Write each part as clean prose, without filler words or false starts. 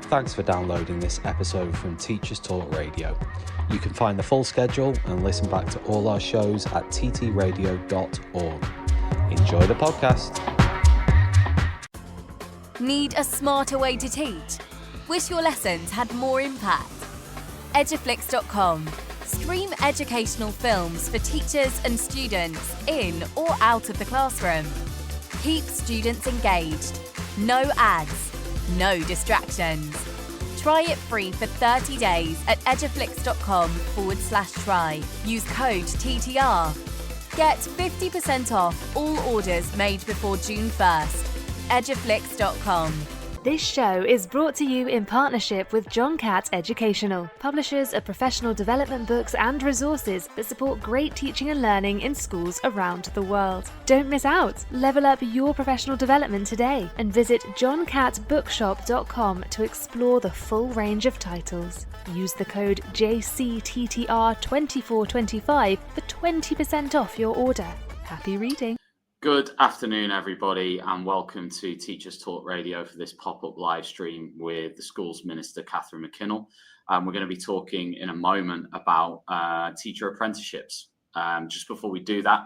Thanks for downloading this episode from Teachers Talk Radio. You can find the full schedule and listen back to all our shows at ttradio.org. Enjoy the podcast. Need a smarter way to teach? Wish your lessons had more impact? Eduflix.com. Stream educational films for teachers and students in or out of the classroom. Keep students engaged. No ads. No distractions. Try it free for 30 days at eduflix.com/try. Use code TTR. Get 50% off all orders made before June 1st. eduflix.com. This show is brought to you in partnership with John Catt Educational, publishers of professional development books and resources that support great teaching and learning in schools around the world. Don't miss out. Level up your professional development today and visit johncattbookshop.com to explore the full range of titles. Use the code JCTTR2425 for 20% off your order. Happy reading. Good afternoon, everybody, and welcome to Teachers Talk Radio for this pop-up live stream with the Schools Minister, Catherine McKinnell. We're going to be talking in a moment about teacher apprenticeships. Just before we do that,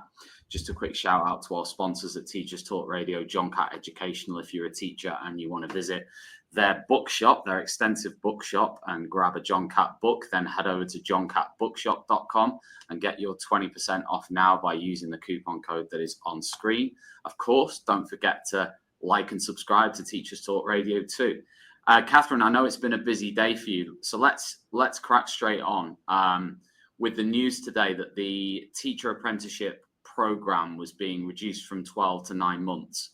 just a quick shout out to our sponsors at Teachers Talk Radio, John Catt Educational. If you're a teacher and you want to visit their bookshop, their extensive bookshop, and grab a John Catt book, then head over to johncattbookshop.com and get your 20% off now by using the coupon code that is on screen. Of course, don't forget to like and subscribe to Teachers Talk Radio too. Catherine, I know it's been a busy day for you, so let's crack straight on with the news today that the teacher apprenticeship program was being reduced from 12 to 9 months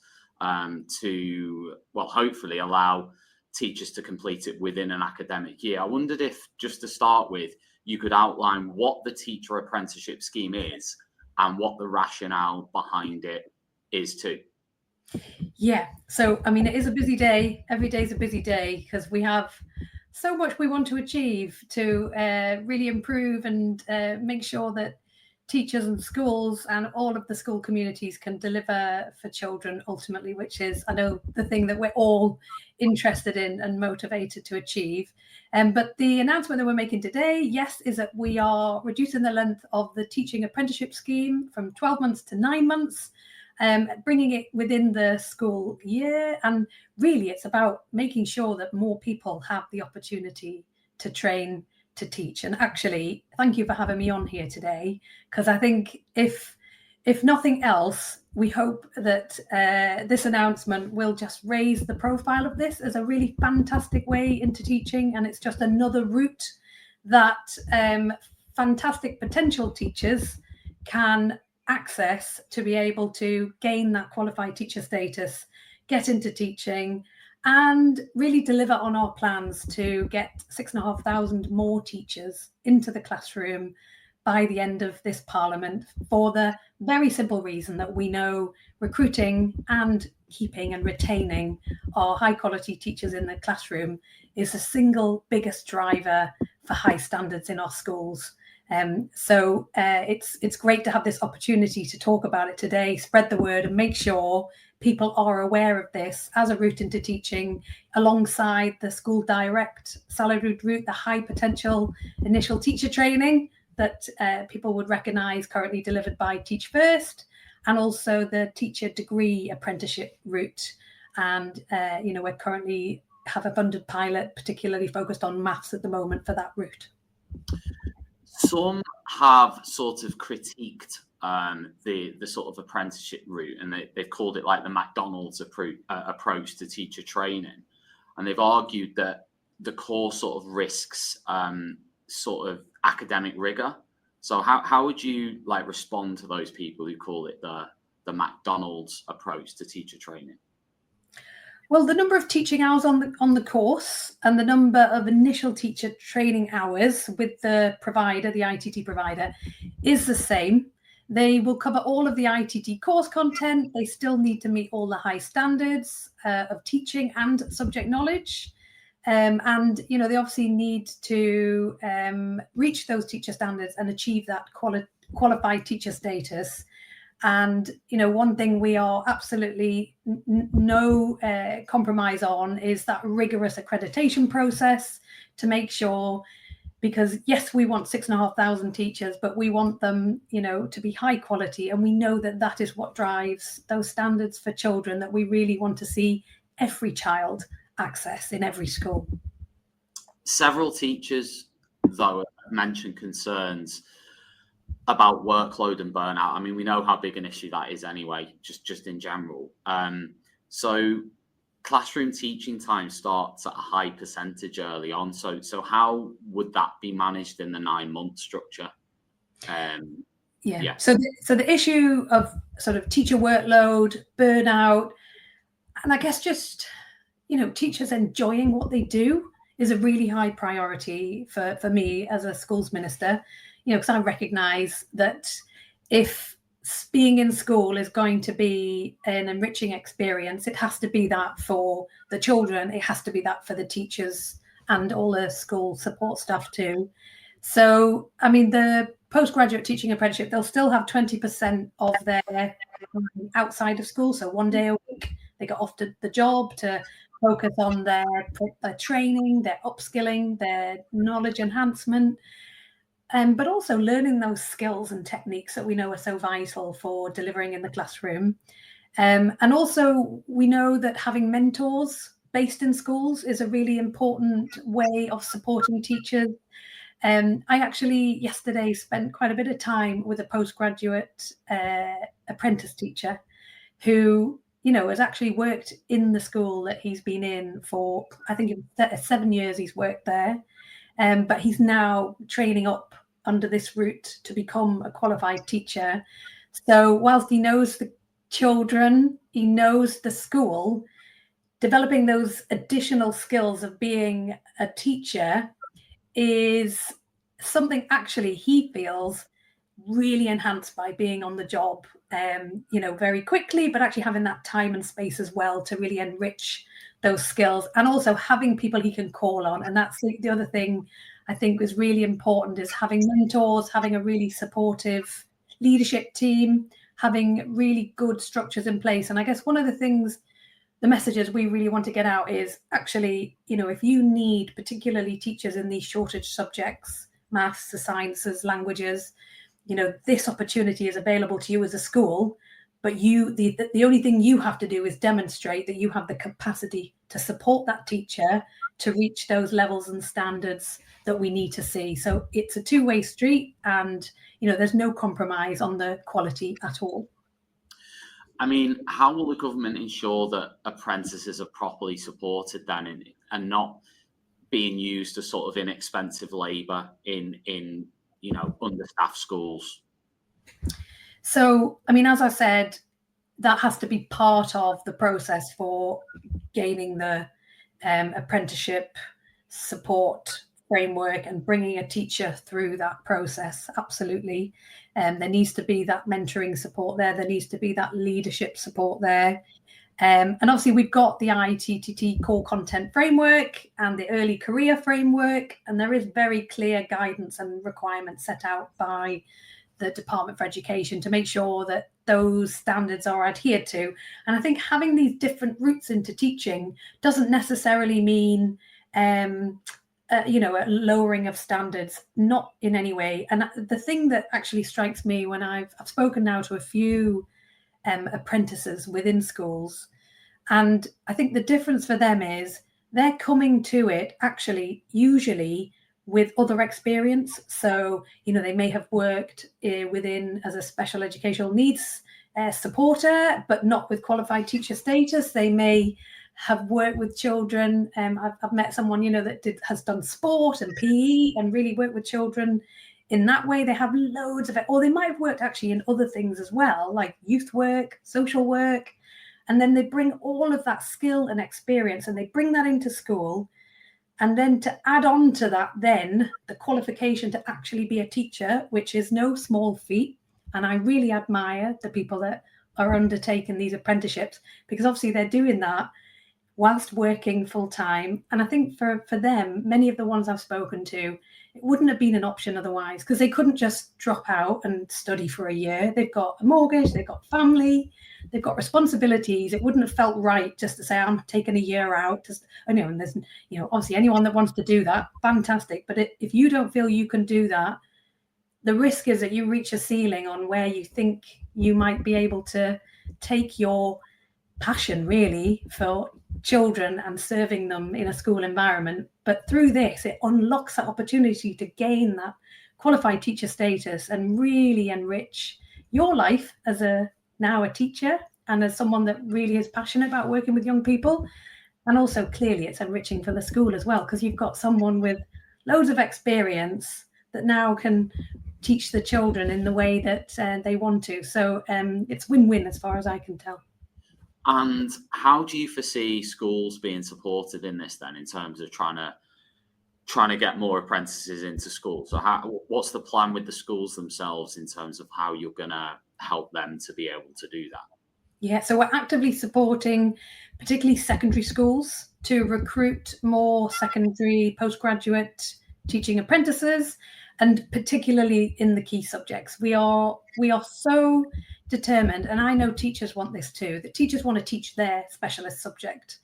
to, well, hopefully allow teachers to complete it within an academic year. I wondered if, just to start with, you could outline what the teacher apprenticeship scheme is and what the rationale behind it is too. Yeah, so I mean, it is a busy day. Every day is a busy day because we have so much we want to achieve to really improve and make sure that teachers and schools and all of the school communities can deliver for children ultimately, which is, I know, the thing that we're all interested in and motivated to achieve. But the announcement that we're making today, yes, is that we are reducing the length of the teaching apprenticeship scheme from 12 months to 9 months, bringing it within the school year. And really, it's about making sure that more people have the opportunity to train to teach. And actually, thank you for having me on here today, because I think if nothing else, we hope that this announcement will just raise the profile of this as a really fantastic way into teaching. And it's just another route that fantastic potential teachers can access to be able to gain that qualified teacher status, get into teaching, and really deliver on our plans to get 6,500 more teachers into the classroom by the end of this Parliament, for the very simple reason that we know recruiting and keeping and retaining our high quality teachers in the classroom is the single biggest driver for high standards in our schools. So it's great to have this opportunity to talk about it today, spread the word and make sure people are aware of this as a route into teaching, alongside the school direct salaried route, the high potential initial teacher training that people would recognise currently delivered by Teach First, and also the teacher degree apprenticeship route. And, we currently have a funded pilot particularly focused on maths at the moment for that route. Some have sort of critiqued the sort of apprenticeship route, and they've called it like the McDonald's approach to teacher training. And they've argued that the course sort of risks sort of academic rigor. So how would you respond to those people who call it the McDonald's approach to teacher training? Well, the number of teaching hours on the course and the number of initial teacher training hours with the provider, the ITT provider, is the same. They will cover all of the ITT course content. They still need to meet all the high standards of teaching and subject knowledge. They obviously need to reach those teacher standards and achieve that qualified teacher status. And, one thing we are absolutely no compromise on is that rigorous accreditation process to make sure, because yes, we want 6,500 teachers, but we want them, to be high quality. And we know that that is what drives those standards for children that we really want to see every child access in every school. Several teachers, though, mentioned concerns about workload and burnout. I mean, we know how big an issue that is anyway, just in general. So classroom teaching time starts at a high percentage early on. So how would that be managed in the 9-month structure? Yeah. So the issue of sort of teacher workload, burnout, and I guess just, teachers enjoying what they do is a really high priority for me as a schools minister, because I recognise that if being in school is going to be an enriching experience, it has to be that for the children, it has to be that for the teachers and all the school support staff too. So, I mean, the postgraduate teaching apprenticeship, they'll still have 20% of their outside of school. So 1 day a week, they get off to the job to focus on their training, their upskilling, their knowledge enhancement, but also learning those skills and techniques that we know are so vital for delivering in the classroom. And also, we know that having mentors based in schools is a really important way of supporting teachers. I actually yesterday spent quite a bit of time with a postgraduate apprentice teacher who, has actually worked in the school that he's been in for, I think it was 7 years he's worked there. But he's now training up under this route to become a qualified teacher. So whilst he knows the children, he knows the school, developing those additional skills of being a teacher is something actually he feels really enhanced by being on the job, very quickly, but actually having that time and space as well to really enrich those skills, and also having people he can call on. And that's the other thing I think is really important, is having mentors, having a really supportive leadership team, having really good structures in place. And I guess one of the things, the messages we really want to get out is actually, if you need particularly teachers in these shortage subjects, maths, the sciences, languages, this opportunity is available to you as a school. But the only thing you have to do is demonstrate that you have the capacity to support that teacher to reach those levels and standards that we need to see. So it's a two-way street, and there's no compromise on the quality at all. I mean, how will the government ensure that apprentices are properly supported then, and not being used as sort of inexpensive labour in understaffed schools? So, I mean, as I said, that has to be part of the process for gaining the apprenticeship support framework and bringing a teacher through that process. Absolutely. There needs to be that mentoring support there. There needs to be that leadership support there. And obviously, we've got the ITTT core content framework and the early career framework, and there is very clear guidance and requirements set out by the Department for Education to make sure that those standards are adhered to. And I think having these different routes into teaching doesn't necessarily mean, a lowering of standards, not in any way. And the thing that actually strikes me when I've spoken now to a few apprentices within schools, and I think the difference for them is they're coming to it actually usually with other experience. So, they may have worked within as a special educational needs supporter, but not with qualified teacher status. They may have worked with children. I've met someone, that has done sport and PE and really worked with children in that way. They have loads of it, or they might have worked actually in other things as well, like youth work, social work. And then they bring all of that skill and experience and they bring that into school. And then to add on to that, then the qualification to actually be a teacher, which is no small feat. And I really admire the people that are undertaking these apprenticeships, because obviously they're doing that whilst working full time. And I think for them, many of the ones I've spoken to, it wouldn't have been an option otherwise, because they couldn't just drop out and study for a year. They've got a mortgage, they've got family, they've got responsibilities. It wouldn't have felt right just to say, I'm taking a year out. And there's, obviously anyone that wants to do that, fantastic. But if you don't feel you can do that, the risk is that you reach a ceiling on where you think you might be able to take your passion really for children and serving them in a school environment. But through this, it unlocks that opportunity to gain that qualified teacher status and really enrich your life as now a teacher and as someone that really is passionate about working with young people. And also clearly it's enriching for the school as well, because you've got someone with loads of experience that now can teach the children in the way that they want to. So it's win-win as far as I can tell. And how do you foresee schools being supported in this then, in terms of trying to get more apprentices into school? So what's the plan with the schools themselves in terms of how you're going to help them to be able to do that? Yeah, so we're actively supporting particularly secondary schools to recruit more secondary postgraduate teaching apprentices, and particularly in the key subjects. We are so determined, and I know teachers want this too, that teachers want to teach their specialist subject.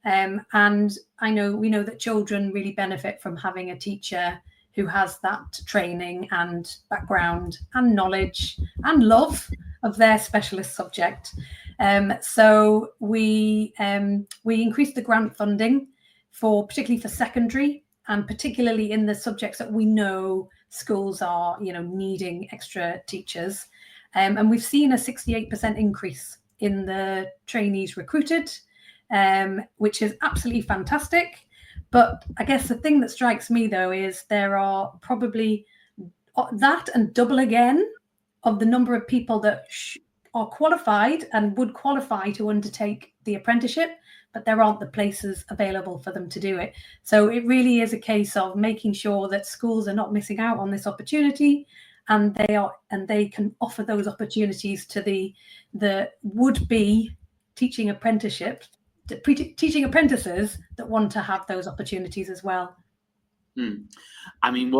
And we know that children really benefit from having a teacher who has that training and background and knowledge and love of their specialist subject. So we increased the grant funding particularly for secondary, and particularly in the subjects that we know schools are, needing extra teachers. And we've seen a 68% increase in the trainees recruited, which is absolutely fantastic. But I guess the thing that strikes me, though, is there are probably that and double again of the number of people that are qualified and would qualify to undertake the apprenticeship, but there aren't the places available for them to do it. So it really is a case of making sure that schools are not missing out on this opportunity, and they can offer those opportunities to the would-be teaching apprentices that want to have those opportunities as well. I mean,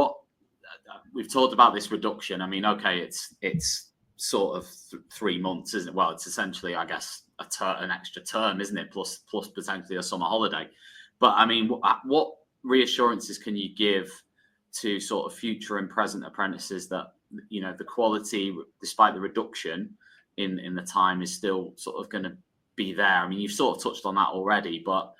we've talked about this reduction. I mean, okay, it's sort of 3 months, isn't it? Well, it's essentially, I guess, an extra term, isn't it? Plus potentially a summer holiday. But I mean, what reassurances can you give to sort of future and present apprentices that, the quality, despite the reduction in the time, is still sort of going to be there? I mean, you've sort of touched on that already, but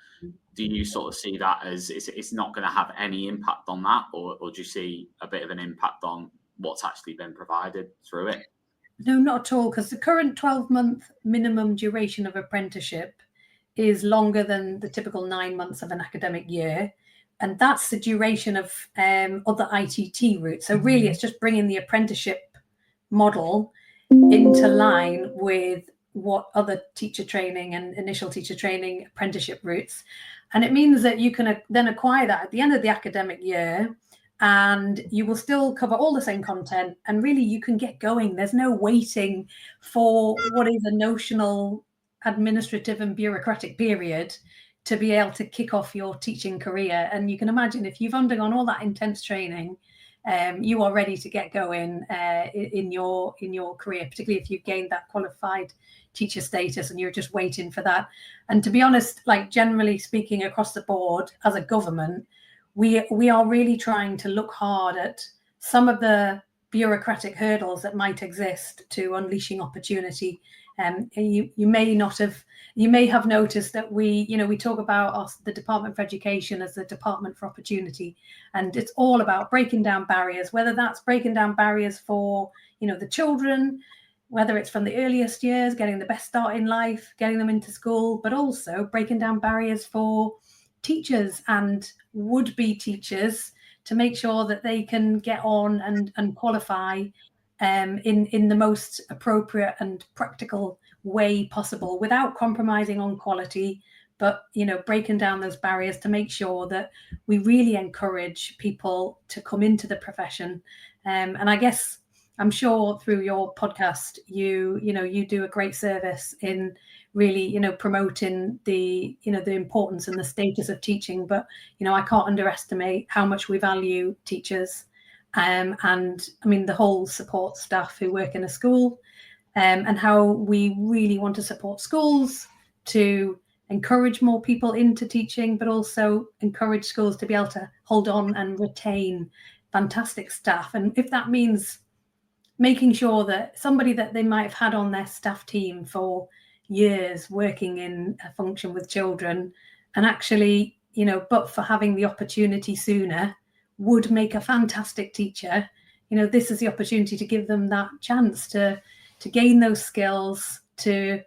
do you sort of see that as it's not going to have any impact on that, or do you see a bit of an impact on what's actually been provided through it? No, not at all, because the current 12-month minimum duration of apprenticeship is longer than the typical 9 months of an academic year. And that's the duration of other ITT routes. So really, it's just bringing the apprenticeship model into line with what other teacher training and initial teacher training apprenticeship routes. And it means that you can then acquire that at the end of the academic year, and you will still cover all the same content, and really you can get going. There's no waiting for what is a notional administrative and bureaucratic period to be able to kick off your teaching career. And you can imagine, if you've undergone all that intense training, you are ready to get going in your career, particularly if you've gained that qualified teacher status and you're just waiting for that. And to be honest, like generally speaking across the board as a government, we are really trying to look hard at some of the bureaucratic hurdles that might exist to unleashing opportunity. You may have noticed that we talk about the Department for Education as the Department for Opportunity, and it's all about breaking down barriers, whether that's breaking down barriers for the children, whether it's from the earliest years, getting the best start in life, getting them into school, but also breaking down barriers for teachers and would-be teachers to make sure that they can get on and qualify in the most appropriate and practical way possible, without compromising on quality, but breaking down those barriers to make sure that we really encourage people to come into the profession. And I guess I'm sure through your podcast, you do a great service in really, promoting the importance and the status of teaching. But, I can't underestimate how much we value teachers, and I mean, the whole support staff who work in a school, and how we really want to support schools to encourage more people into teaching, but also encourage schools to be able to hold on and retain fantastic staff. And if that means making sure that somebody that they might have had on their staff team for years working in a function with children, and actually, but for having the opportunity sooner, would make a fantastic teacher, this is the opportunity to give them that chance to gain those skills, to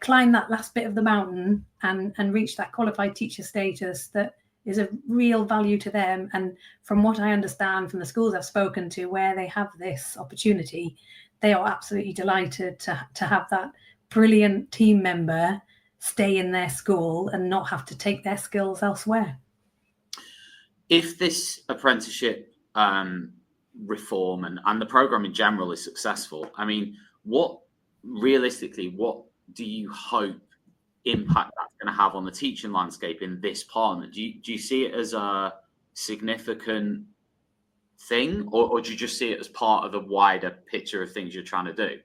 climb that last bit of the mountain and reach that qualified teacher status that is a real value to them. And from what I understand from the schools I've spoken to where they have this opportunity, they are absolutely delighted to have that brilliant team member stay in their school and not have to take their skills elsewhere. If this apprenticeship reform and the program in general is successful, I mean, what do you hope impact that's going to have on the teaching landscape in this parliament? Do you see it as a significant thing, or do you just see it as part of the wider picture of things you're trying to do?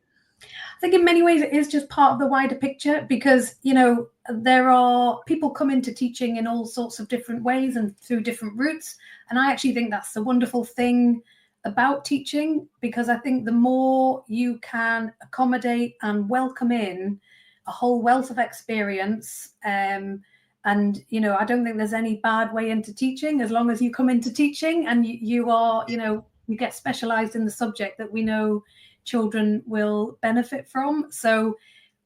I think in many ways it is just part of the wider picture, because there are people come into teaching in all sorts of different ways and through different routes, and I actually think that's the wonderful thing about teaching, because I think the more you can accommodate and welcome in a whole wealth of experience, and I don't think there's any bad way into teaching as long as you come into teaching and you are you get specialized in the subject that we know children will benefit from. So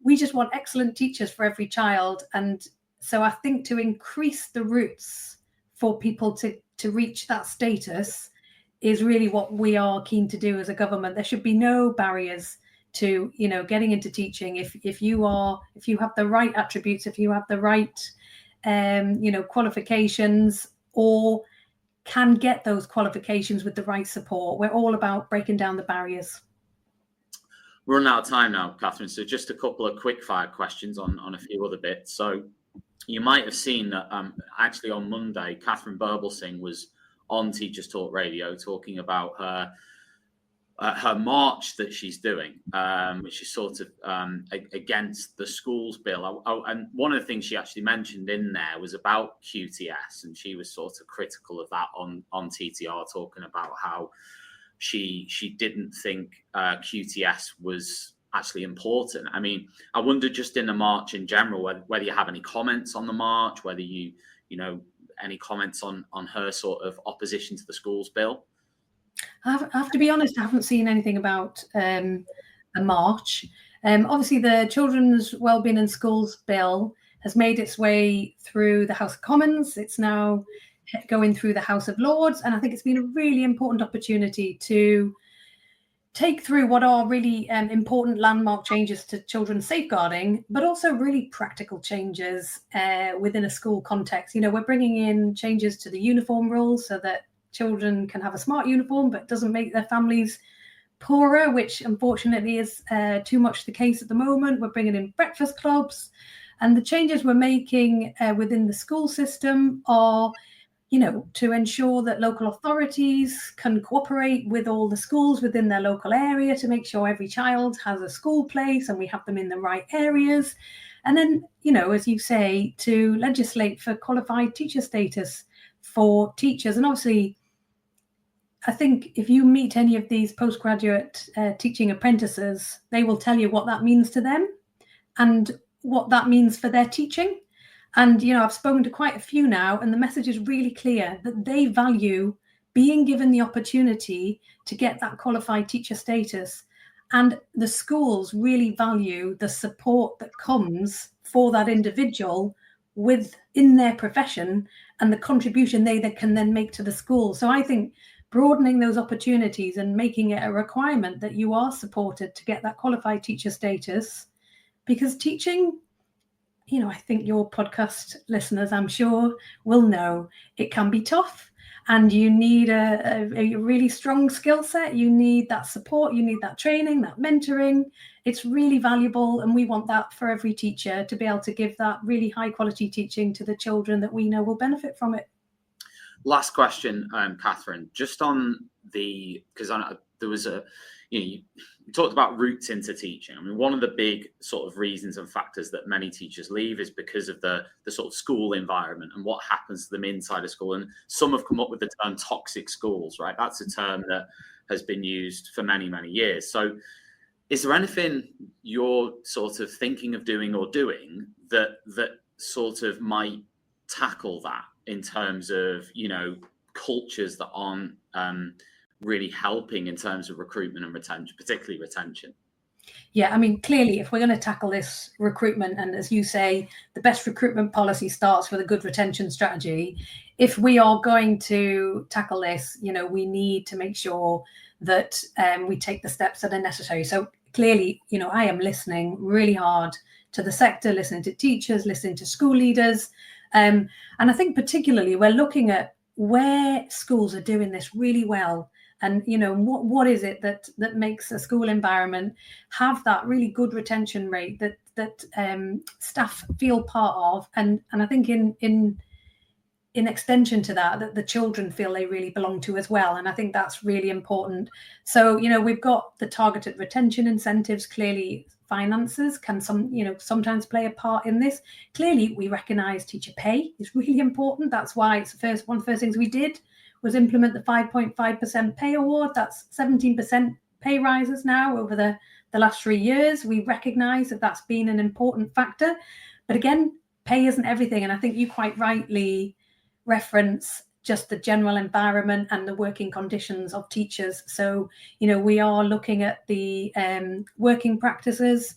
we just want excellent teachers for every child, and so I think to increase the routes for people to reach that status is really what we are keen to do as a government. There should be no barriers to getting into teaching if you have the right attributes, if you have the right qualifications, or can get those qualifications with the right support. We're all about breaking down the barriers. We're running out of time now, Catherine, so just a couple of quick fire questions on a few other bits. So you might have seen that actually on Monday, Catherine Burblesing was on Teachers Talk Radio talking about her march that she's doing, which is sort of against the schools bill. And one of the things she actually mentioned in there was about QTS, and she was sort of critical of that on TTR, talking about how she didn't think QTS was actually important. I mean, I wonder just in the march in general, whether you have any comments on the march, whether you any comments on her sort of opposition to the schools bill. I have to be honest, I haven't seen anything about a march. Obviously, the Children's Wellbeing in Schools bill has made its way through the House of Commons. It's now going through the House of Lords, and I think it's been a really important opportunity to take through what are really important landmark changes to children's safeguarding, but also really practical changes within a school context. We're bringing in changes to the uniform rules so that children can have a smart uniform, but doesn't make their families poorer, which unfortunately is too much the case at the moment. We're bringing in breakfast clubs, and the changes we're making within the school system are to ensure that local authorities can cooperate with all the schools within their local area to make sure every child has a school place and we have them in the right areas. And then, as you say, to legislate for qualified teacher status for teachers. And obviously, I think if you meet any of these postgraduate teaching apprentices, they will tell you what that means to them and what that means for their teaching. And, I've spoken to quite a few now, and the message is really clear that they value being given the opportunity to get that qualified teacher status. And the schools really value the support that comes for that individual within their profession and the contribution they can then make to the school. So I think broadening those opportunities and making it a requirement that you are supported to get that qualified teacher status, because teaching, I think your podcast listeners, I'm sure, will know it can be tough. and you need a really strong skill set. You need that support, you need that training, that mentoring. It's really valuable, and we want that for every teacher to be able to give that really high quality teaching to the children that we know will benefit from it. Last question, Catherine, just on because there was you talked about routes into teaching. I mean, one of the big sort of reasons and factors that many teachers leave is because of the sort of school environment and what happens to them inside a school. And some have come up with the term toxic schools, right? That's a term that has been used for many, many years. So is there anything you're sort of thinking of doing that sort of might tackle that in terms of, cultures that aren't really helping in terms of recruitment and retention, particularly retention? Yeah, I mean, clearly, if we're going to tackle this recruitment, and as you say, the best recruitment policy starts with a good retention strategy. If we are going to tackle this, we need to make sure that we take the steps that are necessary. So clearly, I am listening really hard to the sector, listening to teachers, listening to school leaders. And I think particularly we're looking at where schools are doing this really well. And, what is it that makes a school environment have that really good retention rate that staff feel part of? And I think in extension to that the children feel they really belong to as well. And I think that's really important. So, we've got the targeted retention incentives. Clearly, finances can sometimes play a part in this. Clearly, we recognise teacher pay is really important. That's why it's one of the first things we did was implement the 5.5% pay award. That's 17% pay rises now over the last 3 years. We recognise that that's been an important factor. But again, pay isn't everything. And I think you quite rightly reference just the general environment and the working conditions of teachers. So, we are looking at the working practices.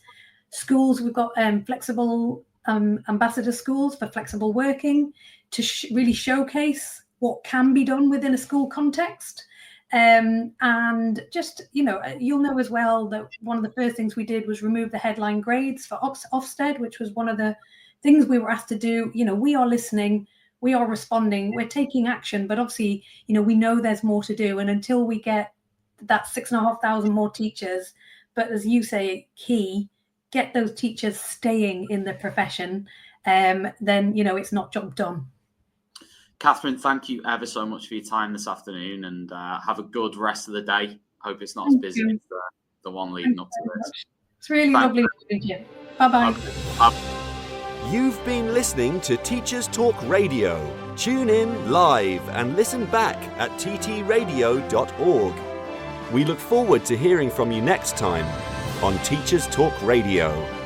Schools, we've got flexible ambassador schools for flexible working to really showcase what can be done within a school context. And just, you'll know as well that one of the first things we did was remove the headline grades for Ofsted, which was one of the things we were asked to do. We are listening, we are responding, we're taking action, but obviously, we know there's more to do. And until we get that 6,500 more teachers, but as you say, get those teachers staying in the profession, then, it's not job done. Catherine, thank you ever so much for your time this afternoon, and have a good rest of the day. Hope it's not as busy as the one leading up to this. It's really lovely to meet you. Bye-bye. Okay. You've been listening to Teachers Talk Radio. Tune in live and listen back at ttradio.org. We look forward to hearing from you next time on Teachers Talk Radio.